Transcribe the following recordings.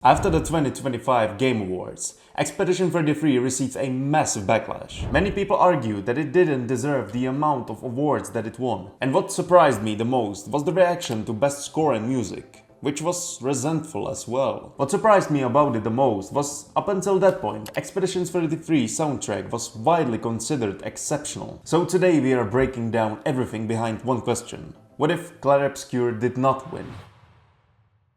After the 2025 Game Awards, Expedition 33 received a massive backlash. Many people argue that it didn't deserve the amount of awards that it won. And what surprised me the most was the reaction to Best Score in Music, which was resentful as well. What surprised me about it the most was, up until that point, Expedition 33 soundtrack was widely considered exceptional. So today we are breaking down everything behind one question. What if Clarobscur did not win?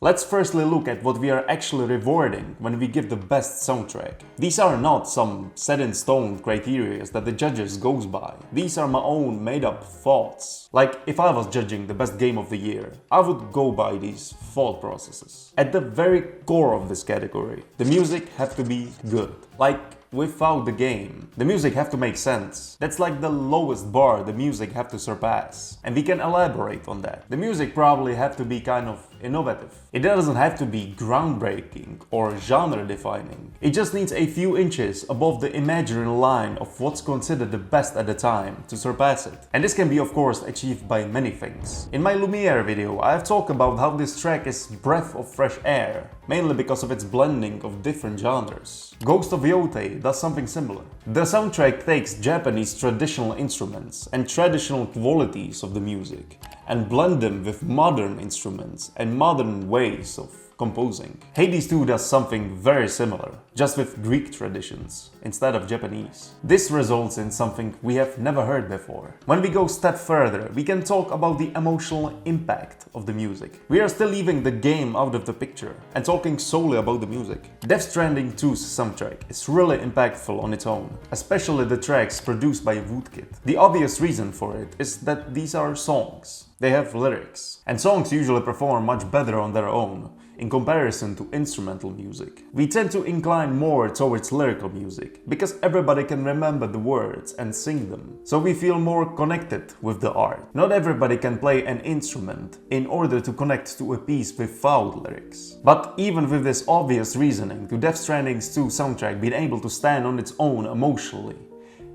Let's firstly look at what we are actually rewarding when we give the best soundtrack. These are not some set-in-stone criteria that the judges goes by. These are my own made-up thoughts. Like, if I was judging the best game of the year, I would go by these thought processes. At the very core of this category, the music have to be good. Like, without the game, the music have to make sense. That's like the lowest bar the music have to surpass. And we can elaborate on that. The music probably have to be kind of innovative. It doesn't have to be groundbreaking or genre defining. It just needs a few inches above the imaginary line of what's considered the best at the time to surpass it. And this can be of course achieved by many things. In my Lumiere video, I have talked about how this track is breath of fresh air, mainly because of its blending of different genres. Ghost of Yotei does something similar. The soundtrack takes Japanese traditional instruments and traditional qualities of the music and blend them with modern instruments and modern ways of composing. Hades 2 does something very similar, just with Greek traditions instead of Japanese. This results in something we have never heard before. When we go a step further, we can talk about the emotional impact of the music. We are still leaving the game out of the picture and talking solely about the music. Death Stranding 2's soundtrack is really impactful on its own, especially the tracks produced by Woodkid. The obvious reason for it is that these are songs. They have lyrics, and songs usually perform much better on their own in comparison to instrumental music. We tend to incline more towards lyrical music because everybody can remember the words and sing them, so we feel more connected with the art. Not everybody can play an instrument in order to connect to a piece without lyrics. But even with this obvious reasoning to Death Stranding's 2 soundtrack being able to stand on its own emotionally,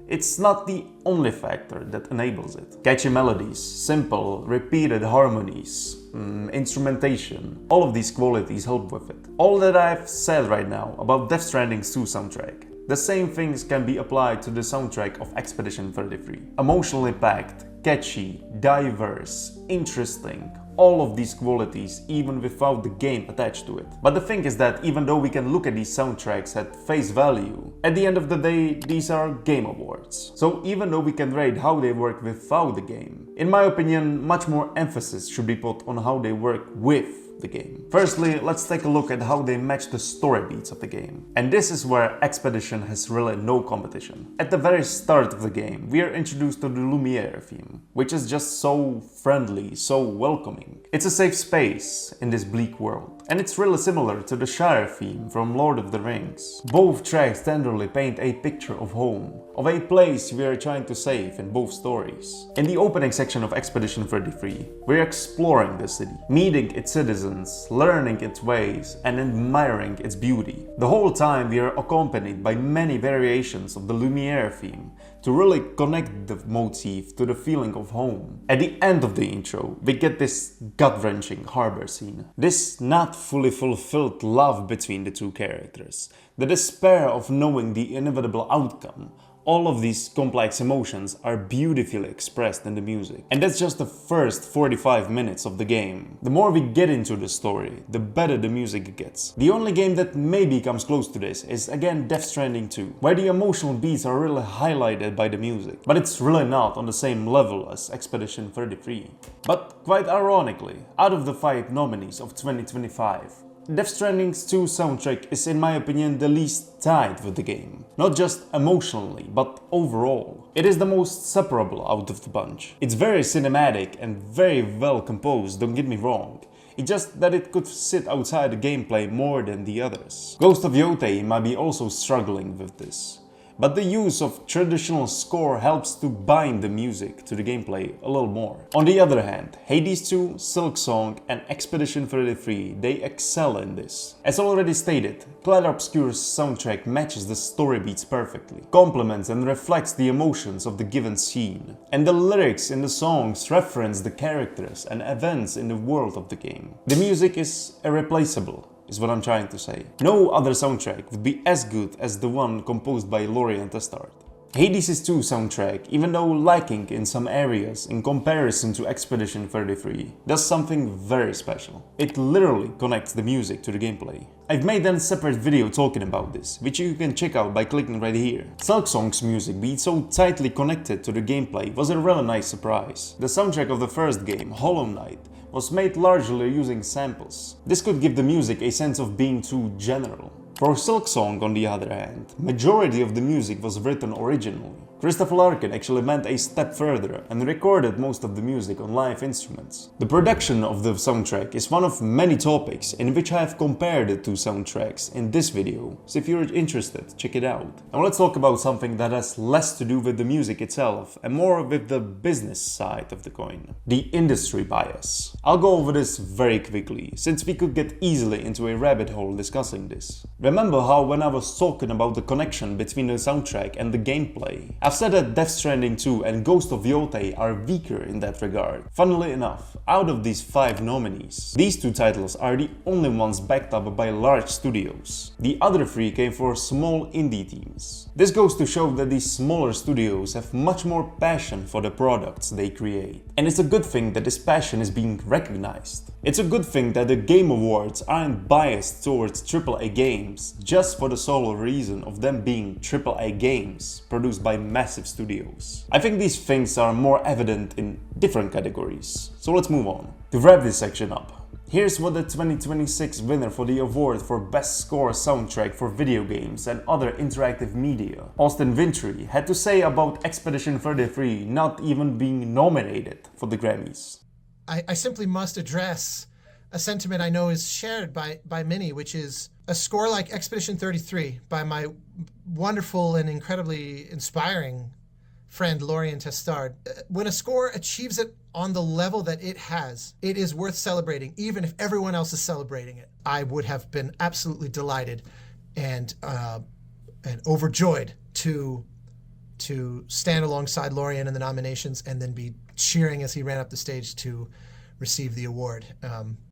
it's not the only factor that enables it. Catchy melodies, simple, repeated harmonies, instrumentation, all of these qualities help with it. All that I've said right now about Death Stranding's 2 soundtrack, the same things can be applied to the soundtrack of Expedition 33. Emotionally packed, catchy, diverse, interesting, all of these qualities even without the game attached to it. But the thing is that even though we can look at these soundtracks at face value, at the end of the day these are game awards. So even though we can rate how they work without the game, in my opinion much more emphasis should be put on how they work with the game. Firstly, let's take a look at how they match the story beats of the game. And this is where Expedition has really no competition. At the very start of the game, we are introduced to the Lumiere theme, which is just so friendly, so welcoming. It's a safe space in this bleak world. And it's really similar to the Shire theme from Lord of the Rings. Both tracks tenderly paint a picture of home, of a place we are trying to save in both stories. In the opening section of Expedition 33, we're exploring the city, meeting its citizens, learning its ways, and admiring its beauty. The whole time we are accompanied by many variations of the Lumiere theme to really connect the motif to the feeling of home. At the end of the intro, we get this gut-wrenching harbor scene. This not fully fulfilled love between the two characters, the despair of knowing the inevitable outcome. All of these complex emotions are beautifully expressed in the music. And that's just the first 45 minutes of the game. The more we get into the story, the better the music gets. The only game that maybe comes close to this is again Death Stranding 2, where the emotional beats are really highlighted by the music. But it's really not on the same level as Expedition 33. But quite ironically, out of the 5 nominees of 2025, Death Stranding's 2 soundtrack is in my opinion the least tied with the game. Not just emotionally, but overall. It is the most separable out of the bunch. It's very cinematic and very well composed, don't get me wrong. It's just that it could sit outside the gameplay more than the others. Ghost of Yotei might be also struggling with this. But the use of traditional score helps to bind the music to the gameplay a little more. On the other hand, Hades 2, Silksong and Expedition 33, they excel in this. As already stated, Clarobscur's soundtrack matches the story beats perfectly, complements and reflects the emotions of the given scene. And the lyrics in the songs reference the characters and events in the world of the game. The music is irreplaceable. is what I'm trying to say. No other soundtrack would be as good as the one composed by Lorient Testard. Hades' 2 soundtrack, even though lacking in some areas in comparison to Expedition 33, does something very special. It literally connects the music to the gameplay. I've made a separate video talking about this, which you can check out by clicking right here. Silksong's music being so tightly connected to the gameplay was a really nice surprise. The soundtrack of the first game, Hollow Knight, was made largely using samples. This could give the music a sense of being too general. For Silksong, on the other hand, majority of the music was written originally. Christopher Larkin actually went a step further and recorded most of the music on live instruments. The production of the soundtrack is one of many topics in which I have compared the two soundtracks in this video, so if you're interested, check it out. Now let's talk about something that has less to do with the music itself and more with the business side of the coin. The industry bias. I'll go over this very quickly, since we could get easily into a rabbit hole discussing this. Remember how when I was talking about the connection between the soundtrack and the gameplay, I've said that Death Stranding 2 and Ghost of Yotei are weaker in that regard. Funnily enough, out of these 5 nominees, these 2 titles are the only ones backed up by large studios. The other 3 came for small indie teams. This goes to show that these smaller studios have much more passion for the products they create. And it's a good thing that this passion is being recognized. It's a good thing that the Game Awards aren't biased towards AAA games just for the sole reason of them being AAA games produced by massive studios. I think these things are more evident in different categories, so let's move on. To wrap this section up, here's what the 2026 winner for the award for Best Score Soundtrack for Video Games and Other Interactive Media, Austin Wintory, had to say about Expedition 33 not even being nominated for the Grammys. I simply must address a sentiment I know is shared by many, which is a score like Expedition 33 by my wonderful and incredibly inspiring friend Lorient Testard. When a score achieves it on the level that it has, it is worth celebrating, even if everyone else is celebrating it. I would have been absolutely delighted and overjoyed to stand alongside Lorient in the nominations and then be cheering as he ran up the stage to receive the award.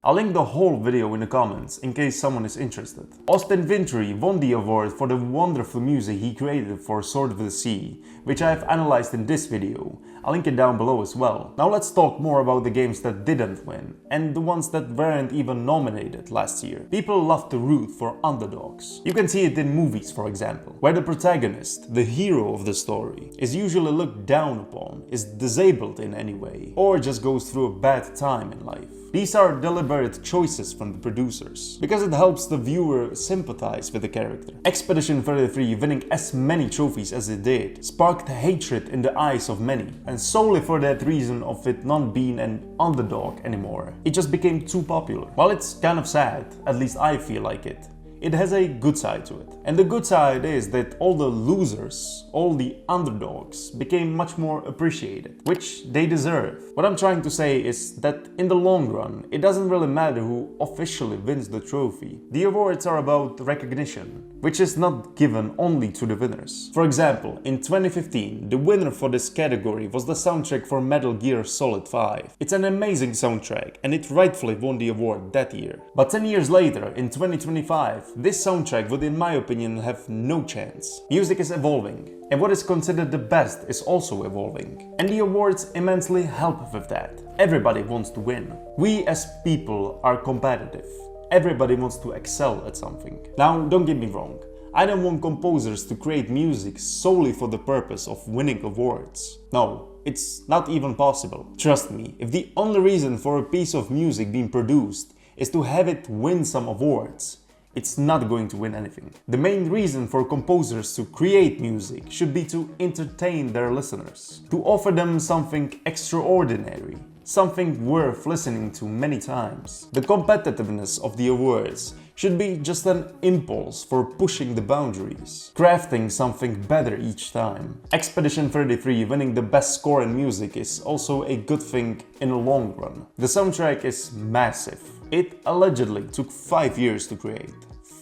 I'll link the whole video in the comments in case someone is interested. Austin Wintory won the award for the wonderful music he created for Sword of the Sea, which I have analyzed in this video. I'll link it down below as well. Now let's talk more about the games that didn't win, and the ones that weren't even nominated last year. People love to root for underdogs. You can see it in movies, for example, where the protagonist, the hero of the story, is usually looked down upon, is disabled in any way, or just goes through a bad time in life. These are deliberate choices from the producers, because it helps the viewer sympathize with the character. Expedition 33 winning as many trophies as it did sparked hatred in the eyes of many, and solely for that reason of it not being an underdog anymore. It just became too popular. While it's kind of sad, at least I feel like it has a good side to it. And the good side is that all the losers, all the underdogs, became much more appreciated, which they deserve. What I'm trying to say is that in the long run, it doesn't really matter who officially wins the trophy. The awards are about recognition, which is not given only to the winners. For example, in 2015, the winner for this category was the soundtrack for Metal Gear Solid 5. It's an amazing soundtrack, and it rightfully won the award that year. But 10 years later, in 2025, this soundtrack would, in my opinion, have no chance. Music is evolving, and what is considered the best is also evolving. And the awards immensely help with that. Everybody wants to win. We as people are competitive. Everybody wants to excel at something. Now, don't get me wrong. I don't want composers to create music solely for the purpose of winning awards. No, it's not even possible. Trust me, if the only reason for a piece of music being produced is to have it win some awards, it's not going to win anything. The main reason for composers to create music should be to entertain their listeners, to offer them something extraordinary, something worth listening to many times. The competitiveness of the awards should be just an impulse for pushing the boundaries, crafting something better each time. Expedition 33 winning the best score in music is also a good thing in the long run. The soundtrack is massive. It allegedly took 5 years to create.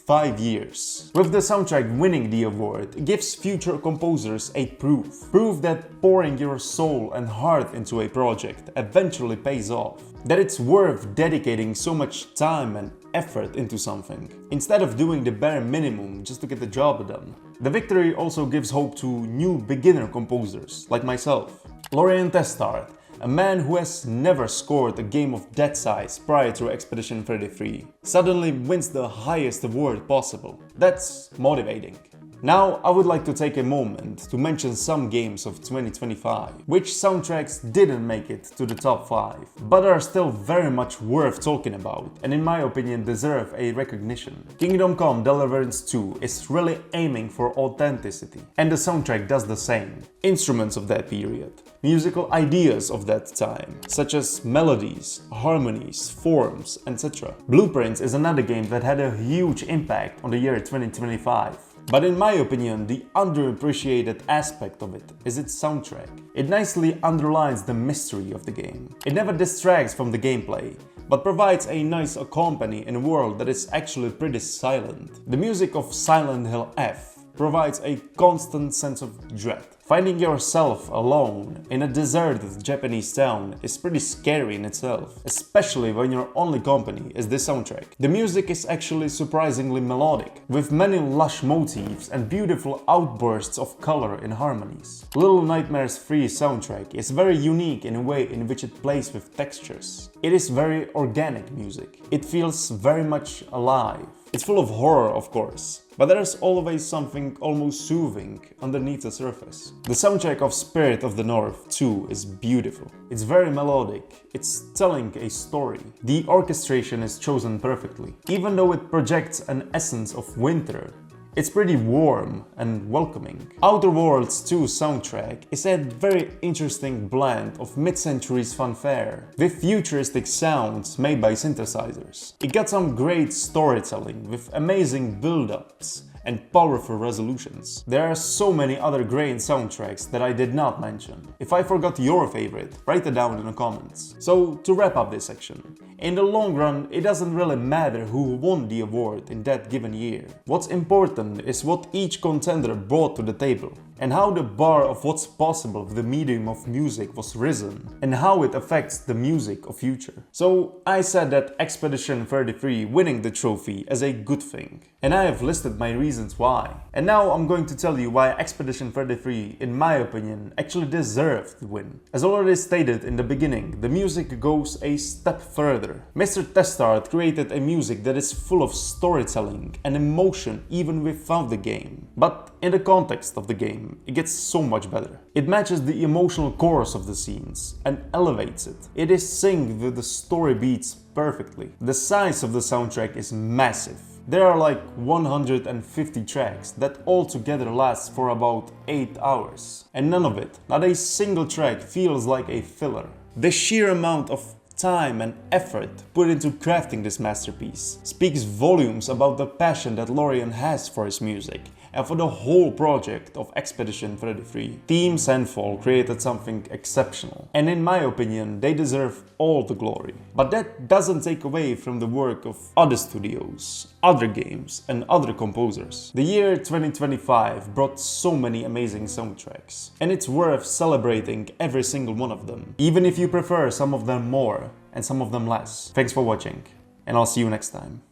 5 years. With the soundtrack winning the award, it gives future composers a proof that pouring your soul and heart into a project eventually pays off. That it's worth dedicating so much time and effort into something, instead of doing the bare minimum just to get the job done. The victory also gives hope to new beginner composers like myself. Lorian Testard, a man who has never scored a game of that size prior to Expedition 33, suddenly wins the highest award possible. That's motivating. Now I would like to take a moment to mention some games of 2025, which soundtracks didn't make it to the top 5, but are still very much worth talking about and in my opinion deserve a recognition. Kingdom Come Deliverance 2 is really aiming for authenticity, and the soundtrack does the same. Instruments of that period, musical ideas of that time, such as melodies, harmonies, forms, etc. Blueprints is another game that had a huge impact on the year 2025. But in my opinion, the underappreciated aspect of it is its soundtrack. It nicely underlines the mystery of the game. It never distracts from the gameplay, but provides a nice accompany in a world that is actually pretty silent. The music of Silent Hill F provides a constant sense of dread. Finding yourself alone in a deserted Japanese town is pretty scary in itself, especially when your only company is the soundtrack. The music is actually surprisingly melodic, with many lush motifs and beautiful outbursts of color and harmonies. Little Nightmares 3 soundtrack is very unique in a way in which it plays with textures. It is very organic music. It feels very much alive. It's full of horror, of course, but there's always something almost soothing underneath the surface. The soundtrack of Spirit of the North 2 is beautiful. It's very melodic. It's telling a story. The orchestration is chosen perfectly. Even though it projects an essence of winter, it's pretty warm and welcoming. Outer Worlds 2 soundtrack is a very interesting blend of mid-centuries fanfare with futuristic sounds made by synthesizers. It got some great storytelling with amazing build-ups and powerful resolutions. There are so many other great soundtracks that I did not mention. If I forgot your favorite, write it down in the comments. So to wrap up this section, in the long run it doesn't really matter who won the award in that given year. What's important is what each contender brought to the table, and how the bar of what's possible with the medium of music was risen, and how it affects the music of future. So I said that Expedition 33 winning the trophy is a good thing, and I have listed my reasons why. And now I'm going to tell you why Expedition 33, in my opinion, actually deserved the win. As already stated in the beginning, the music goes a step further. Mr. Testard created a music that is full of storytelling and emotion even without the game. But in the context of the game, it gets so much better. It matches the emotional course of the scenes and elevates it. It is synced with the story beats perfectly. The size of the soundtrack is massive. There are like 150 tracks that all together last for about 8 hours. And none of it, not a single track, feels like a filler. The sheer amount of time and effort put into crafting this masterpiece speaks volumes about the passion that Lorian has for his music and for the whole project of Expedition 33. Team Resentful created something exceptional, and in my opinion they deserve all the glory. But that doesn't take away from the work of other studios, other games and other composers. The year 2025 brought so many amazing soundtracks, and it's worth celebrating every single one of them, even if you prefer some of them more and some of them less. Thanks for watching, and I'll see you next time.